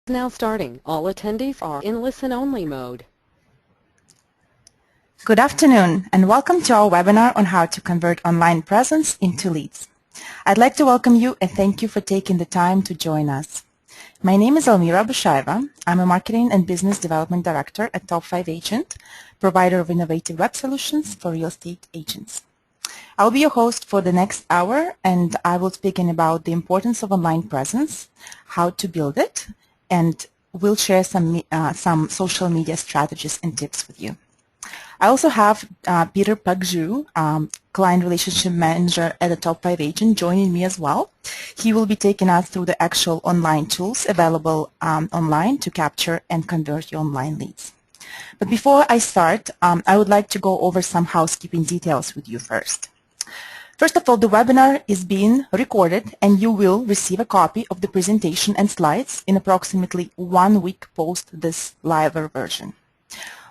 Now starting. All attendees are in listen-only mode. Good afternoon and welcome to our webinar on how to convert online presence into leads. I'd like to welcome you and thank you for taking the time to join us. My name is Elmira Bushayeva. I'm a Marketing and Business Development Director at Top 5 Agent, provider of innovative web solutions for real estate agents. I'll be your host for the next hour and I will speak about the importance of online presence, how to build it, and we'll share some social media strategies and tips with you. I also have Peter Pagju, Client Relationship Manager at the Top 5 Agent, joining me as well. He will be taking us through the actual online tools available online to capture and convert your online leads. But before I start, I would like to go over some housekeeping details with you first. First of all, the webinar is being recorded and you will receive a copy of the presentation and slides in approximately 1 week post this live version.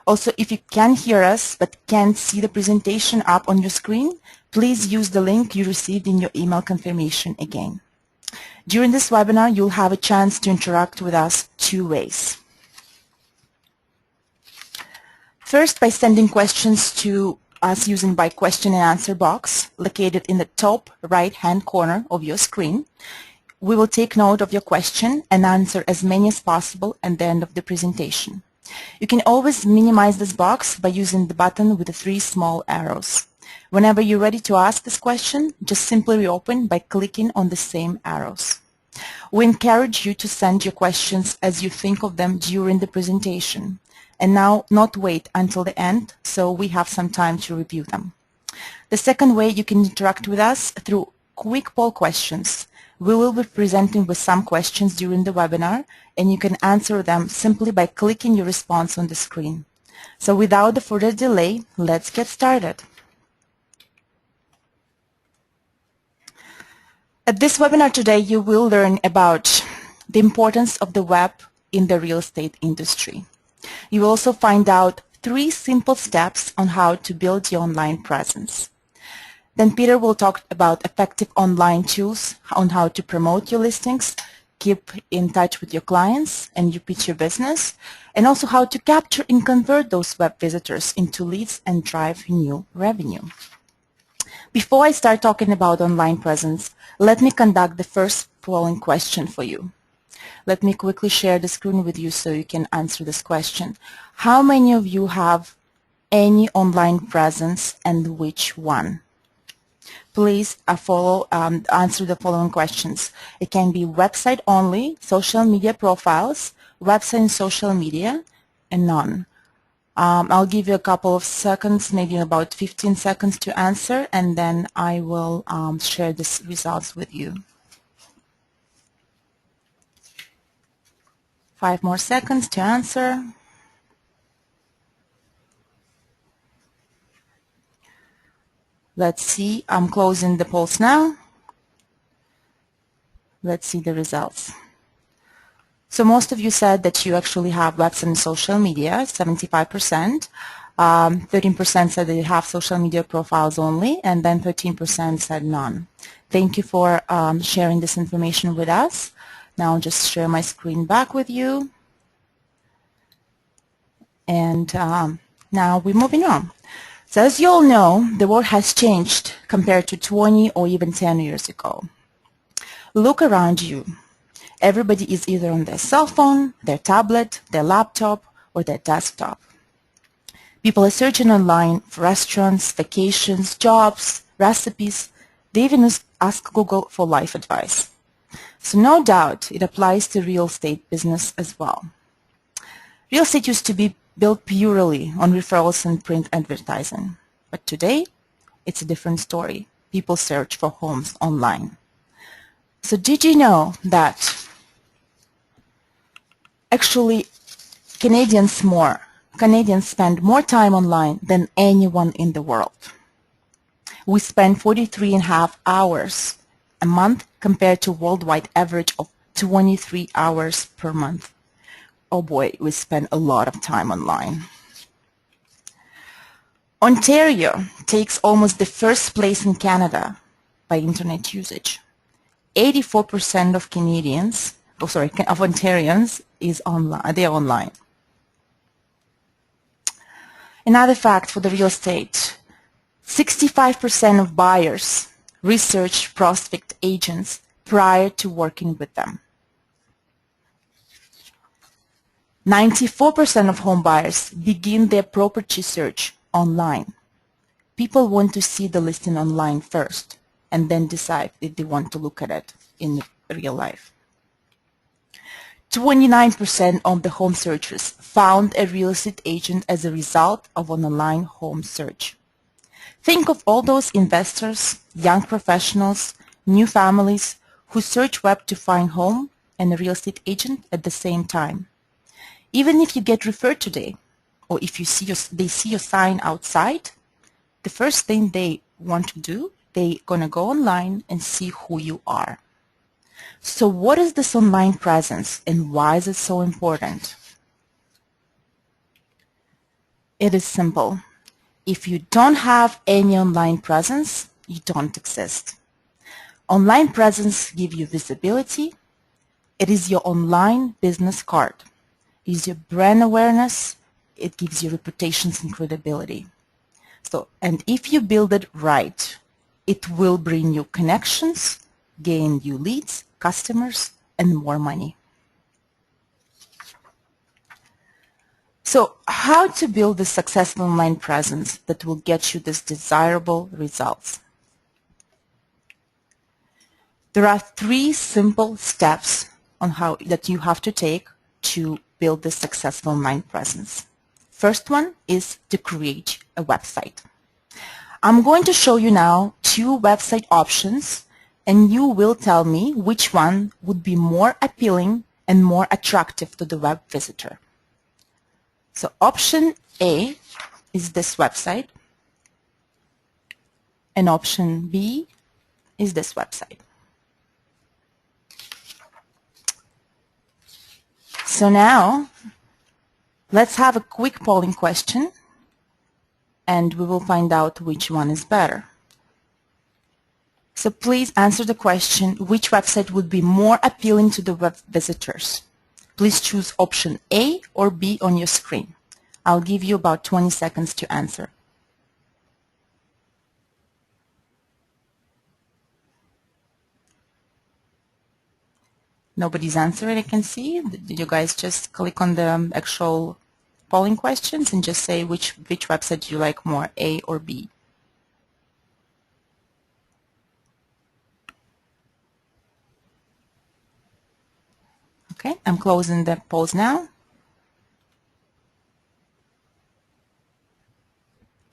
Also, if you can hear us but can't see the presentation up on your screen, please use the link you received in your email confirmation again. During this webinar, you'll have a chance to interact with us 2 ways. First, by sending questions to us using by question and answer box located in the top right-hand corner of your screen. We will take note of your question and answer as many as possible at the end of the presentation. You can always minimize this box by using the button with the 3 small arrows. Whenever you're ready to ask this question, just simply reopen by clicking on the same arrows. We encourage you to send your questions as you think of them during the presentation. And now not wait until the end so we have some time to review them. The second way you can interact with us through quick poll questions. We will be presenting with some questions during the webinar and you can answer them simply by clicking your response on the screen. So without the further delay, let's get started. At this webinar today, you will learn about the importance of the web in the real estate industry. You will also find out 3 simple steps on how to build your online presence. Then Peter will talk about effective online tools on how to promote your listings, keep in touch with your clients, and you pitch your business, and also how to capture and convert those web visitors into leads and drive new revenue. Before I start talking about online presence, let me conduct the first polling question for you. Let me quickly share the screen with you so you can answer this question. How many of you have any online presence and which one? Please answer the following questions. It can be website only, social media profiles, website and social media, and none. I'll give you a couple of seconds, maybe about 15 seconds to answer, and then I will share the results with you. 5 more seconds to answer. Let's see, I'm closing the polls now. Let's see the results. So most of you said that you actually have website and social media, 75%. 13% said that you have social media profiles only, and then 13% said none. Thank you for sharing this information with us. Now I'll just share my screen back with you. And now we're moving on. So as you all know, the world has changed compared to 20 or even 10 years ago. Look around you. Everybody is either on their cell phone, their tablet, their laptop, or their desktop. People are searching online for restaurants, vacations, jobs, recipes. They even ask Google for life advice. So no doubt it applies to real estate business as well. Real estate used to be built purely on referrals and print advertising. But today, it's a different story. People search for homes online. So did you know that actually Canadians spend more time online than anyone in the world? We spend 43.5 hours a month compared to worldwide average of 23 hours per month. Oh boy, we spend a lot of time online. Ontario takes almost the first place in Canada by internet usage. 84% of Canadians of Ontarians is online. They're online. Another fact for the real estate: 65% of buyers research prospect agents prior to working with them. 94% of home buyers begin their property search online. People want to see the listing online first and then decide if they want to look at it in real life. 29% of the home searchers found a real estate agent as a result of an online home search. Think of all those investors, young professionals, new families who search web to find home and a real estate agent at the same time. Even if you get referred today, or if they see your sign outside, the first thing they want to do, they're going to go online and see who you are. So what is this online presence and why is it so important? It is simple. If you don't have any online presence, you don't exist. Online presence gives you visibility. It is your online business card. It is your brand awareness. It gives you reputations and credibility. And if you build it right, it will bring you connections, gain you leads, customers, and more money. So how to build a successful online presence that will get you these desirable results? There are 3 simple steps on that you have to take to build this successful online presence. First one is to create a website. I'm going to show you now 2 website options, and you will tell me which one would be more appealing and more attractive to the web visitor. So option A is this website, and option B is this website. So now let's have a quick polling question, and we will find out which one is better. So please answer the question, which website would be more appealing to the web visitors? Please choose option A or B on your screen. I'll give you about 20 seconds to answer. Nobody's answering, I can see. Did you guys just click on the actual polling questions and just say which website do you like more, A or B? Okay, I'm closing the polls now.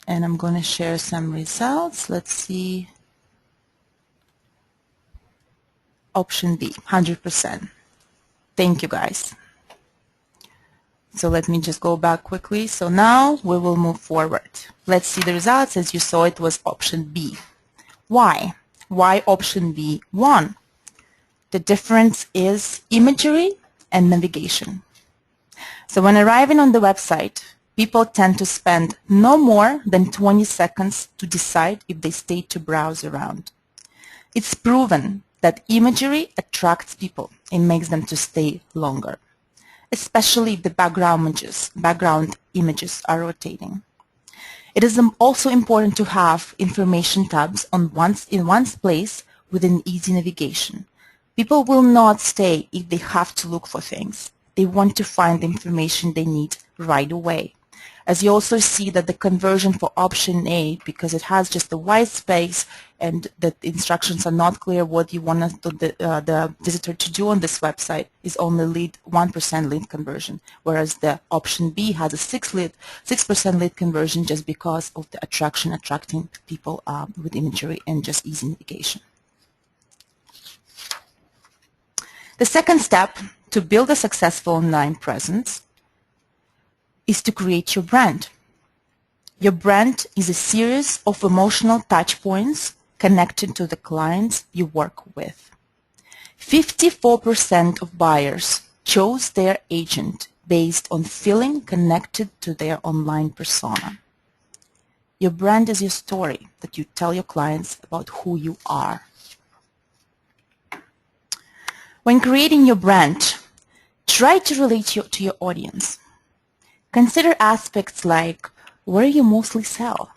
And I'm going to share some results. Let's see. Option B, 100%. Thank you, guys. So let me just go back quickly. So now we will move forward. Let's see the results. As you saw, it was option B. Why? Why option B won? The difference is imagery and navigation. So when arriving on the website, people tend to spend no more than 20 seconds to decide if they stay to browse around. It's proven that imagery attracts people and makes them to stay longer, especially if the background images are rotating. It is also important to have information tabs in one place within easy navigation. People will not stay if they have to look for things. They want to find the information they need right away. As you also see that the conversion for option A, because it has just a white space and the instructions are not clear what you want the visitor to do on this website, is only 1% lead conversion, whereas the option B has a 6% lead conversion just because of the attracting people with imagery and just easy navigation. The second step to build a successful online presence is to create your brand. Your brand is a series of emotional touch points connected to the clients you work with. 54% of buyers chose their agent based on feeling connected to their online persona. Your brand is your story that you tell your clients about who you are. When creating your brand, try to relate to your audience. Consider aspects like where you mostly sell.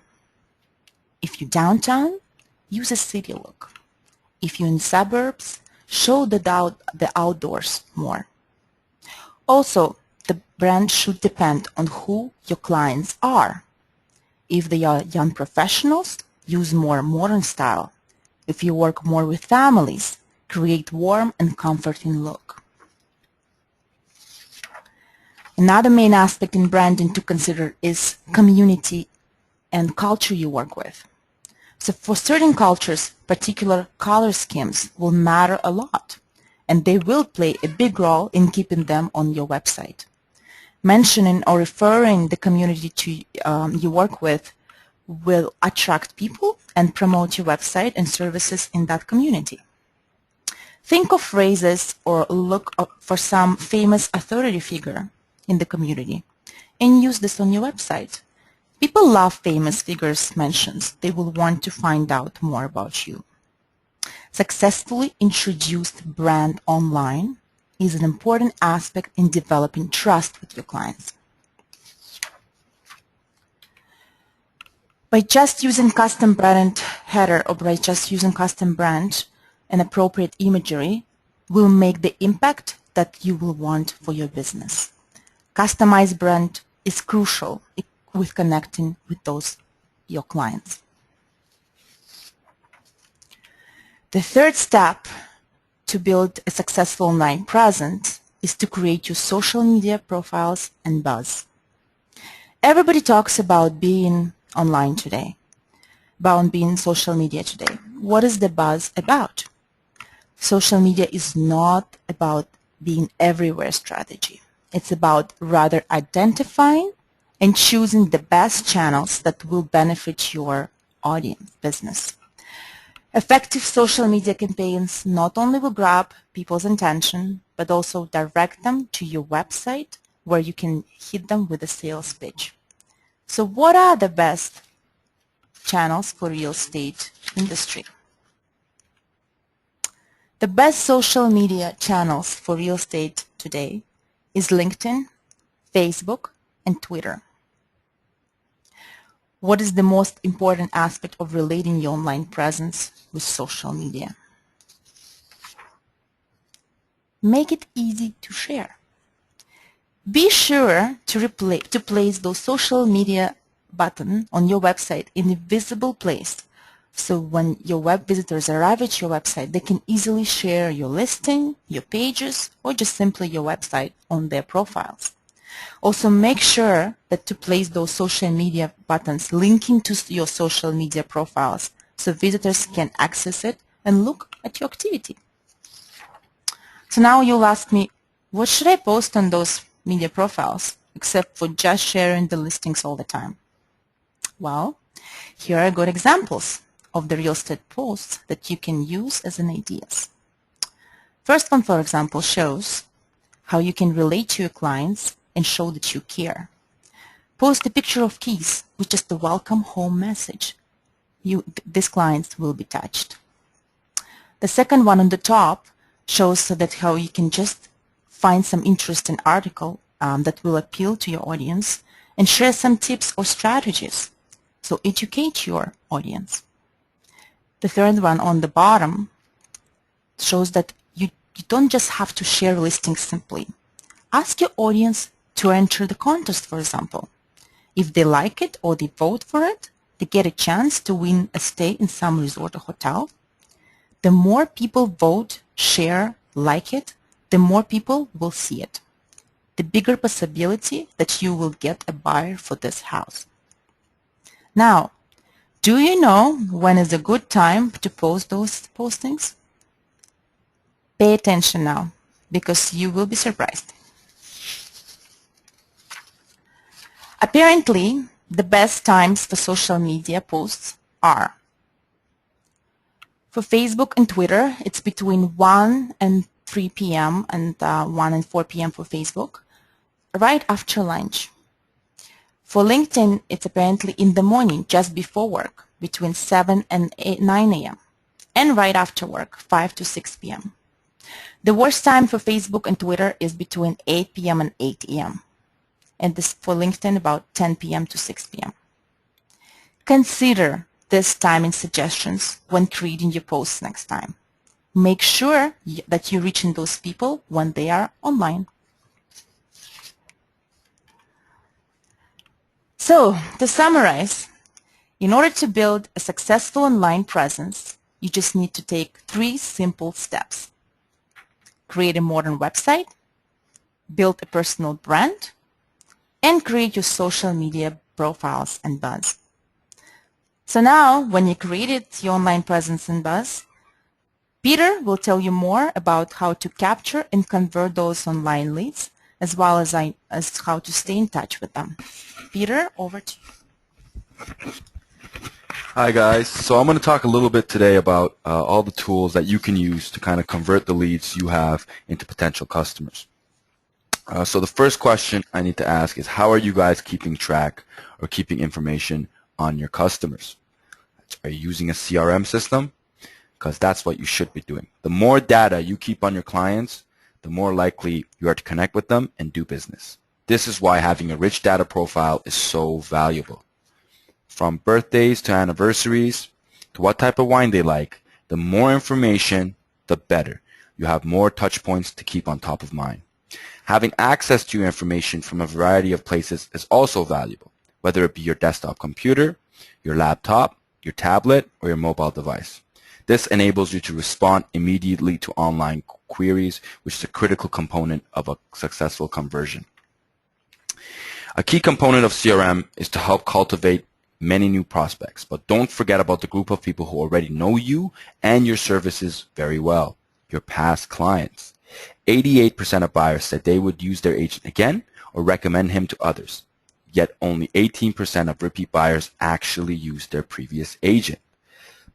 If you're downtown, use a city look. If you're in suburbs, show the outdoors more. Also, the brand should depend on who your clients are. If they are young professionals, use more modern style. If you work more with families, create warm and comforting look. Another main aspect in branding to consider is community and culture you work with. So for certain cultures, particular color schemes will matter a lot, and they will play a big role in keeping them on your website. Mentioning or referring the community you work with will attract people and promote your website and services in that community. Think of phrases or look for some famous authority figure in the community and use this on your website. People love famous figures mentions. They will want to find out more about you. Successfully introduced brand online is an important aspect in developing trust with your clients. By just using custom brand header or by just using custom brand and appropriate imagery will make the impact that you will want for your business. Customized brand is crucial with connecting with your clients. The third step to build a successful online presence is to create your social media profiles and buzz. Everybody talks about being online today, about being social media today. What is the buzz about? Social media is not about being everywhere strategy. It's about rather identifying and choosing the best channels that will benefit your audience business. Effective social media campaigns not only will grab people's attention, but also direct them to your website where you can hit them with a sales pitch. So what are the best channels for real estate industry? The best social media channels for real estate today is LinkedIn, Facebook, and Twitter. What is the most important aspect of relating your online presence with social media? Make it easy to share. Be sure to place those social media button on your website in a visible place. So when your web visitors arrive at your website, they can easily share your listing, your pages, or just simply your website on their profiles. Also make sure that to place those social media buttons linking to your social media profiles so visitors can access it and look at your activity. So now you'll ask me, what should I post on those media profiles except for just sharing the listings all the time? Well, here are good examples of the real estate posts that you can use as an ideas. First one, for example, shows how you can relate to your clients and show that you care. Post a picture of keys with just the welcome home message. These clients will be touched. The second one on the top shows that how you can just find some interesting article that will appeal to your audience and share some tips or strategies. So educate your audience. The third one on the bottom shows that you don't just have to share listings simply. Ask your audience to enter the contest, for example. If they like it or they vote for it, they get a chance to win a stay in some resort or hotel. The more people vote, share, like it, the more people will see it. The bigger possibility that you will get a buyer for this house. Now, do you know when is a good time to post those postings? Pay attention now, because you will be surprised. Apparently, the best times for social media posts are: for Facebook and Twitter, it's between 1 and 3 p.m. and 1 and 4 p.m. for Facebook, right after lunch. For LinkedIn, it's apparently in the morning, just before work, between 7 and 9 a.m., and right after work, 5 to 6 p.m. The worst time for Facebook and Twitter is between 8 p.m. and 8 a.m. and this for LinkedIn about 10 p.m. to 6 p.m. Consider this timing suggestions when creating your posts next time. Make sure that you're reaching those people when they are online. So, to summarize, in order to build a successful online presence, you just need to take 3 simple steps. Create a modern website, build a personal brand, and create your social media profiles and buzz. So now, when you created your online presence and buzz, Peter will tell you more about how to capture and convert those online leads, as well as how to stay in touch with them. Peter, over to you. Hi guys, so I'm going to talk a little bit today about all the tools that you can use to kind of convert the leads you have into potential customers. So the first question I need to ask is, how are you guys keeping track or keeping information on your customers? Are you using a CRM system? Because that's what you should be doing. The more data you keep on your clients, the more likely you are to connect with them and do business. This is why having a rich data profile is so valuable. From birthdays to anniversaries to what type of wine they like, the more information, the better. You have more touch points to keep on top of mind. Having access to your information from a variety of places is also valuable, whether it be your desktop computer, your laptop, your tablet, or your mobile device. This enables you to respond immediately to online queries, which is a critical component of a successful conversion. A key component of CRM is to help cultivate many new prospects, but don't forget about the group of people who already know you and your services very well, your past clients. 88% of buyers said they would use their agent again or recommend him to others, yet only 18% of repeat buyers actually used their previous agent.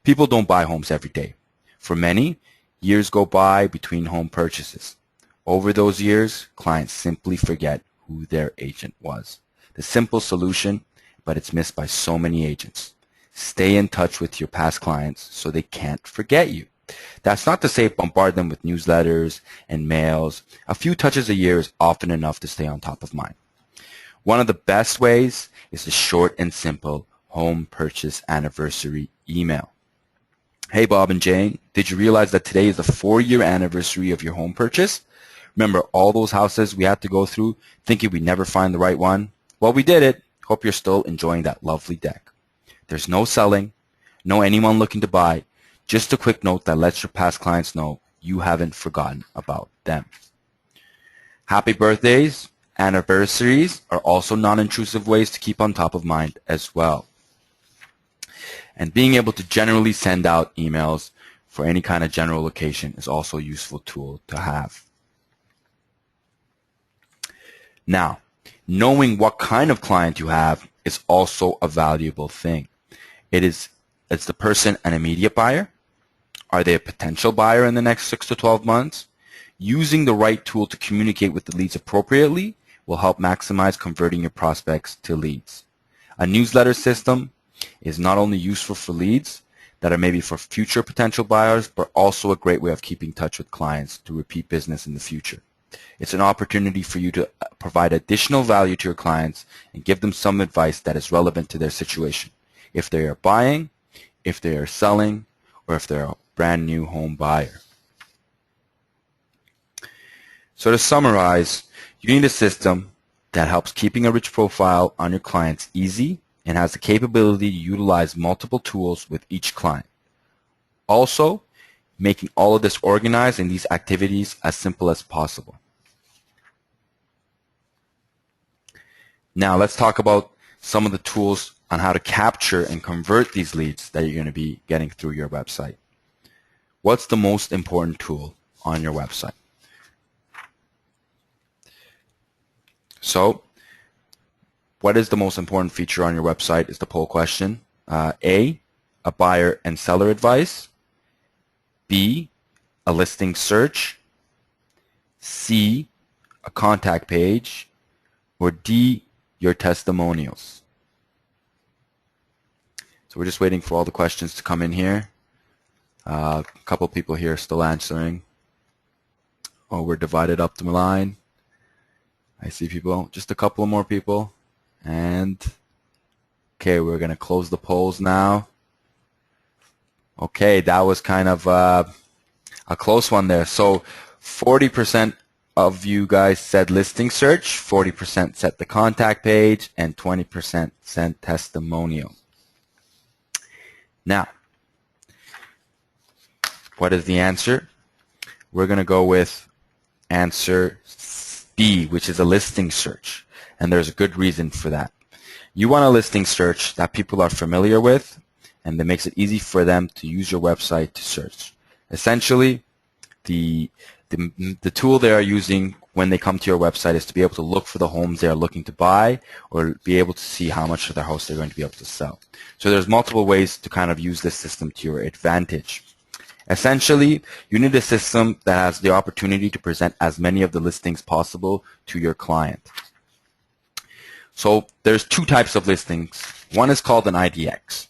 People don't buy homes every day. For many, years go by between home purchases. Over those years, clients simply forget who their agent was. The simple solution, but it's missed by so many agents. Stay in touch with your past clients so they can't forget you. That's not to say bombard them with newsletters and mails. A few touches a year is often enough to stay on top of mind. One of the best ways is the short and simple home purchase anniversary email. Hey Bob and Jane, did you realize that today is the 4-year anniversary of your home purchase? Remember all those houses we had to go through thinking we'd never find the right one? Well, we did it. Hope you're still enjoying that lovely deck. There's no selling, no anyone looking to buy, just a quick note that lets your past clients know you haven't forgotten about them. Happy birthdays, anniversaries are also non-intrusive ways to keep on top of mind as well. And being able to generally send out emails for any kind of general occasion is also a useful tool to have. Now, knowing what kind of client you have is also a valuable thing. Is the person an immediate buyer? Are they a potential buyer in the next 6 to 12 months? Using the right tool to communicate with the leads appropriately will help maximize converting your prospects to leads. A newsletter system is not only useful for leads that are maybe for future potential buyers, but also a great way of keeping in touch with clients to repeat business in the future. It's an opportunity for you to provide additional value to your clients and give them some advice that is relevant to their situation. If they are buying, if they are selling, or if they're a brand new home buyer. So to summarize, you need a system that helps keeping a rich profile on your clients easy and has the capability to utilize multiple tools with each client. Also, making all of this organized and these activities as simple as possible. Now let's talk about some of the tools on how to capture and convert these leads that you're going to be getting through your website. What's the most important tool on your website? So, what is the most important feature on your website is the poll question. A buyer and seller advice. B, a listing search. C, a contact page. Or D, your testimonials. So we're just waiting for all the questions to come in here. A couple people here still answering. Oh, we're divided up the line. I see people, just a couple more people. And, okay, we're going to close the polls now. Okay, that was kind of a close one there. So 40% of you guys said listing search, 40% said the contact page, and 20% said testimonial. Now, what is the answer? We're going to go with answer B, which is a listing search. And there's a good reason for that. You want a listing search that people are familiar with and that makes it easy for them to use your website to search. Essentially, the tool they are using when they come to your website is to be able to look for the homes they are looking to buy or be able to see how much of their house they're going to be able to sell. So there's multiple ways to kind of use this system to your advantage. Essentially, you need a system that has the opportunity to present as many of the listings possible to your client. So there's two types of listings. One is called an IDX.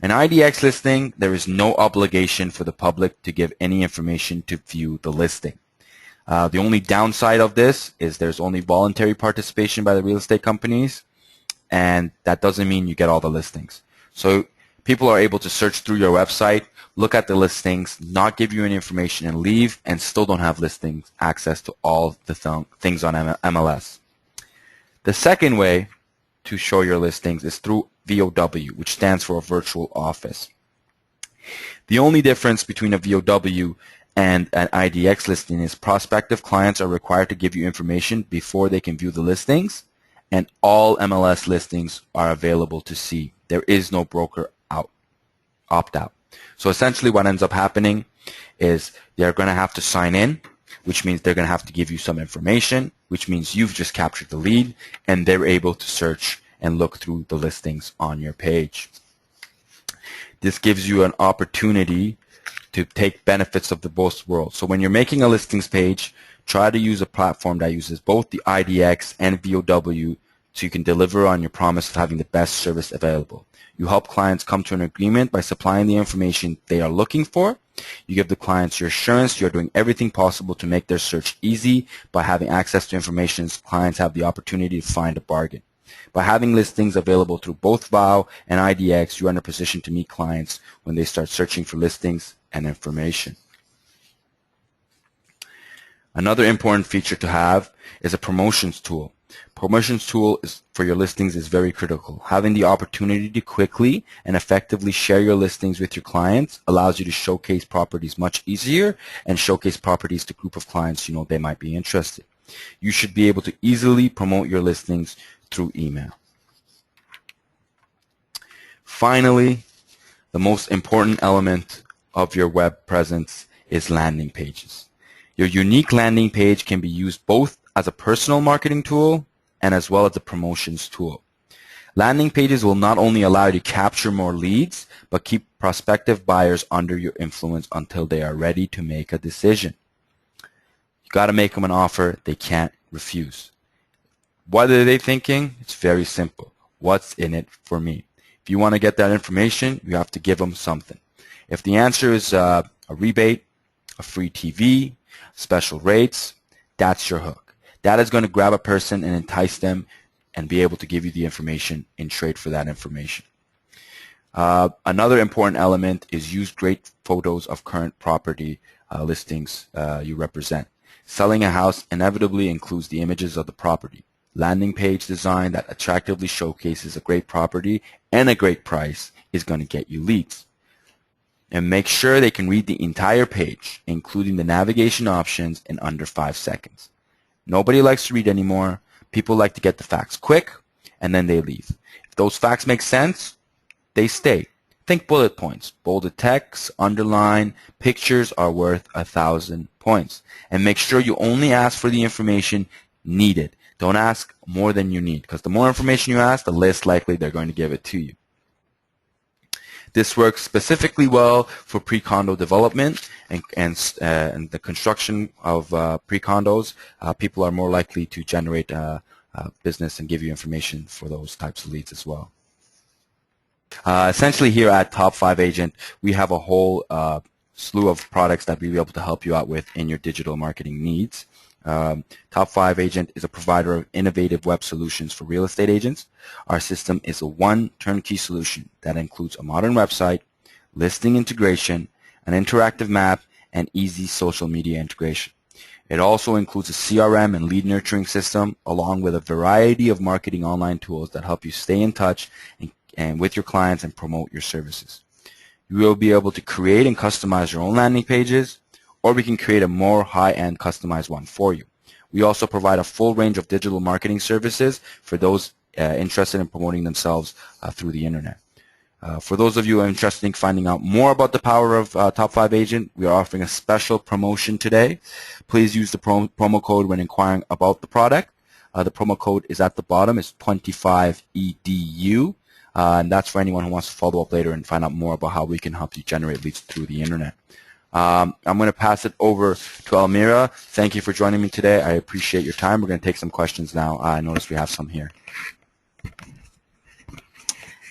An IDX listing, there is no obligation for the public to give any information to view the listing. The only downside of this is there's only voluntary participation by the real estate companies, and that doesn't mean you get all the listings. So people are able to search through your website, look at the listings, not give you any information and leave, and still don't have listings access to all the things on MLS. The second way to show your listings is through VOW, which stands for a virtual office. The only difference between a VOW and an IDX listing is prospective clients are required to give you information before they can view the listings, and all MLS listings are available to see. There is no broker opt-out. So essentially what ends up happening is they're going to have to sign in, which means they're going to have to give you some information, which means you've just captured the lead, and they're able to search and look through the listings on your page. This gives you an opportunity to take benefits of the both worlds. So when you're making a listings page, try to use a platform that uses both the IDX and VOW so you can deliver on your promise of having the best service available. You help clients come to an agreement by supplying the information they are looking for. You give the clients your assurance you're doing everything possible to make their search easy. By having access to information, clients have the opportunity to find a bargain. By having listings available through both VOW and IDX, you are in a position to meet clients when they start searching for listings and information. Another important feature to have is a promotions tool. Promotions tool for your listings is very critical. Having the opportunity to quickly and effectively share your listings with your clients allows you to showcase properties much easier and showcase properties to a group of clients you know they might be interested. You should be able to easily promote your listings through email. Finally, the most important element of your web presence is landing pages. Your unique landing page can be used both as a personal marketing tool and as well as a promotions tool. Landing pages will not only allow you to capture more leads, but keep prospective buyers under your influence until they are ready to make a decision. You got to make them an offer they can't refuse. What are they thinking? It's very simple. What's in it for me? If you want to get that information, you have to give them something. If the answer is a rebate, a free TV, special rates, that's your hook. That is going to grab a person and entice them and be able to give you the information in trade for that information. Another important element is use great photos of current property listings you represent. Selling a house inevitably includes the images of the property. Landing page design that attractively showcases a great property and a great price is going to get you leads. And make sure they can read the entire page, including the navigation options, in under 5 seconds. Nobody likes to read anymore. People like to get the facts quick, and then they leave. If those facts make sense, they stay. Think bullet points. Bolded text, underline, pictures are worth 1,000 points. And make sure you only ask for the information needed. Don't ask more than you need, because the more information you ask, the less likely they're going to give it to you. This works specifically well for pre-condo development and the construction of pre-condos. People are more likely to generate business and give you information for those types of leads as well. Essentially here at Top 5 Agent, we have a whole slew of products that we'll be able to help you out with in your digital marketing needs. Top 5 Agent is a provider of innovative web solutions for real estate agents. Our system is a one turnkey solution that includes a modern website, listing integration, an interactive map, and easy social media integration. It also includes a CRM and lead nurturing system, along with a variety of marketing online tools that help you stay in touch and with your clients and promote your services. You will be able to create and customize your own landing pages, or we can create a more high-end customized one for you. We also provide a full range of digital marketing services for those interested in promoting themselves through the internet. For those of you who are interested in finding out more about the power of Top 5 Agent, we are offering a special promotion today. Please use the promo code when inquiring about the product. The promo code is at the bottom. It's 25EDU. And that's for anyone who wants to follow up later and find out more about how we can help you generate leads through the internet. I'm going to pass it over to Almira. Thank you for joining me today. I appreciate your time. We're going to take some questions now. I notice we have some here.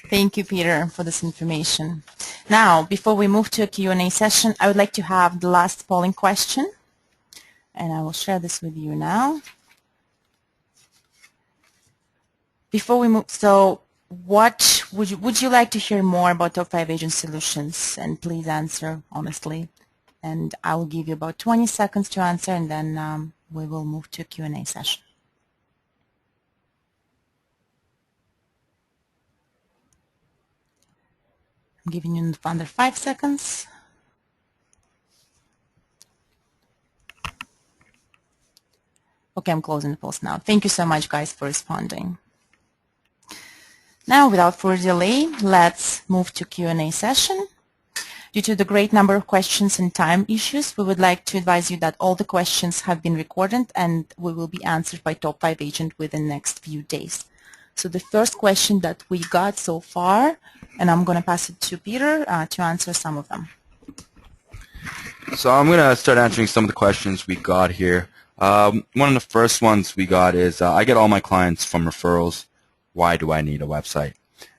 Thank you, Peter, for this information. Now, before we move to a Q&A session, I would like to have the last polling question. And I will share this with you now. Before we move, so what would you like to hear more about Top 5 Agent solutions? And please answer honestly. And I will give you about 20 seconds to answer, and then we will move to a Q&A session. I'm giving you under 5 seconds. Okay, I'm closing the polls now. Thank you so much, guys, for responding. Now, without further delay, let's move to Q&A session. Due to the great number of questions and time issues, we would like to advise you that all the questions have been recorded and will be answered by Top 5 Agent within the next few days. So the first question that we got so far, and I'm going to pass it to Peter to answer some of them. So I'm going to start answering some of the questions we got here. One of the first ones we got is, I get all my clients from referrals. Why do I need a website?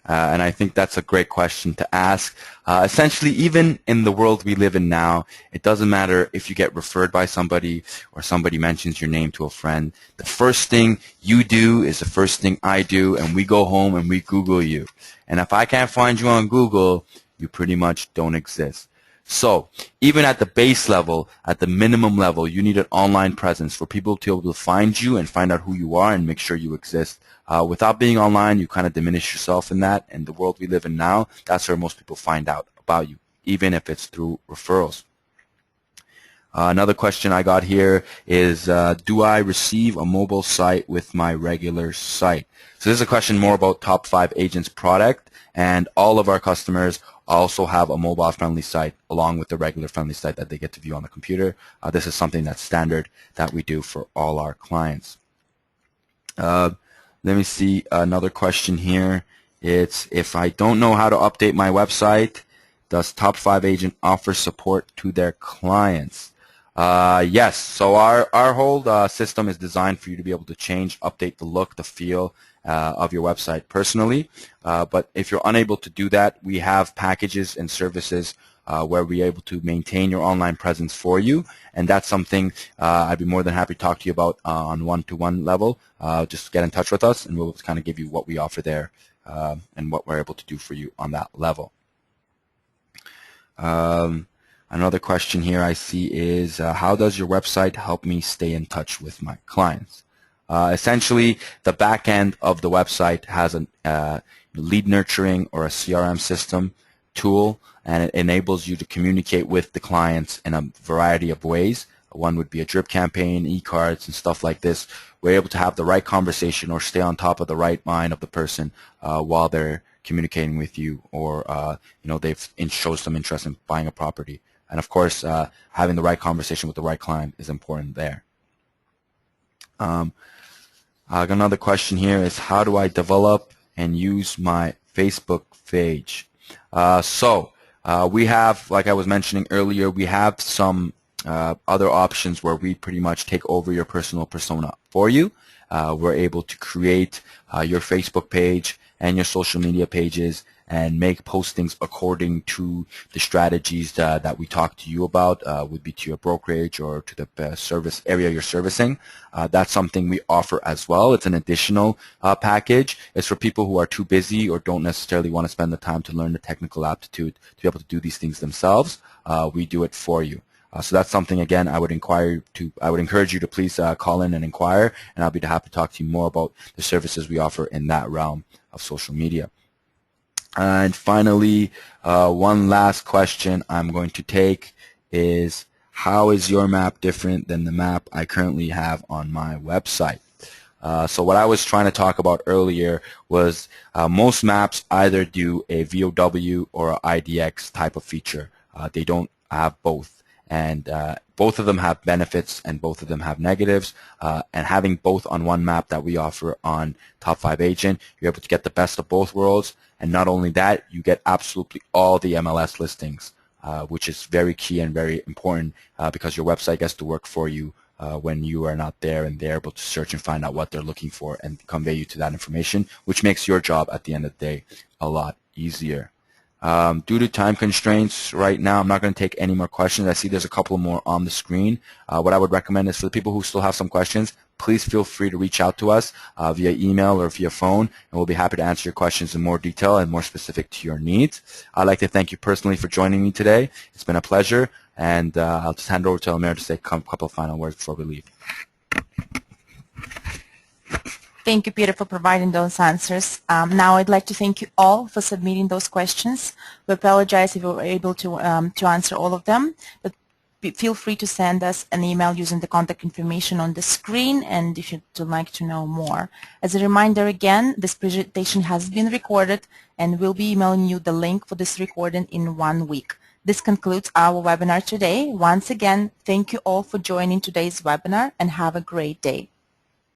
And I think that's a great question to ask. Essentially, even in the world we live in now, it doesn't matter if you get referred by somebody or somebody mentions your name to a friend. The first thing you do is the first thing I do, and we go home and we Google you. And if I can't find you on Google, you pretty much don't exist. So even at the base level, at the minimum level, you need an online presence for people to be able to find you and find out who you are and make sure you exist. Without being online, you kind of diminish yourself in that. And the world we live in now, that's where most people find out about you, even if it's through referrals. Another question I got here is, do I receive a mobile site with my regular site? So this is a question more about Top 5 Agent's product, and all of our customers also have a mobile-friendly site along with the regular-friendly site that they get to view on the computer. This is something that's standard that we do for all our clients. Let me see another question here. It's, if I don't know how to update my website, does Top 5 Agent offer support to their clients? Yes. So our whole system is designed for you to be able to change, update the look, the feel of your website personally. But if you're unable to do that, we have packages and services where we're able to maintain your online presence for you. And that's something I'd be more than happy to talk to you about on one-to-one level. Just get in touch with us and we'll kind of give you what we offer there and what we're able to do for you on that level. Another question here I see is, how does your website help me stay in touch with my clients? Essentially, the back end of the website has a lead nurturing or a CRM system tool, and it enables you to communicate with the clients in a variety of ways. One would be a drip campaign, e-cards, and stuff like this. We're able to have the right conversation or stay on top of the right mind of the person while they're communicating with you, or they've showed some interest in buying a property. And of course, having the right conversation with the right client is important there. Another question here is, how do I develop and use my Facebook page? We have, like I was mentioning earlier, we have some other options where we pretty much take over your personal persona for you. We're able to create your Facebook page and your social media pages and make postings according to the strategies that we talked to you about, would be to your brokerage or to the service area you're servicing. That's something we offer as well. It's an additional package. It's for people who are too busy or don't necessarily want to spend the time to learn the technical aptitude to be able to do these things themselves. We do it for you. So that's something, again, I would encourage you to please call in and inquire, and I'll be happy to talk to you more about the services we offer in that realm of social media. And finally, one last question I'm going to take is, how is your map different than the map I currently have on my website? So what I was trying to talk about earlier was most maps either do a VOW or a IDX type of feature. They don't have both. And both of them have benefits and both of them have negatives. And having both on one map that we offer on Top 5 Agent, you're able to get the best of both worlds. And not only that, you get absolutely all the MLS listings, which is very key and very important because your website gets to work for you when you are not there, and they're able to search and find out what they're looking for and convey you to that information, which makes your job at the end of the day a lot easier. Due to time constraints right now, I'm not going to take any more questions. I see there's a couple more on the screen. What I would recommend is for the people who still have some questions, please feel free to reach out to us via email or via phone, and we'll be happy to answer your questions in more detail and more specific to your needs. I'd like to thank you personally for joining me today. It's been a pleasure, and I'll just hand over to Elmira to say a couple of final words before we leave. Thank you, Peter, for providing those answers. Now I'd like to thank you all for submitting those questions. We apologize if we were able to answer all of them, but feel free to send us an email using the contact information on the screen, and if you'd like to know more. As a reminder again, this presentation has been recorded, and we'll be emailing you the link for this recording in 1 week. This concludes our webinar today. Once again, thank you all for joining today's webinar, and have a great day.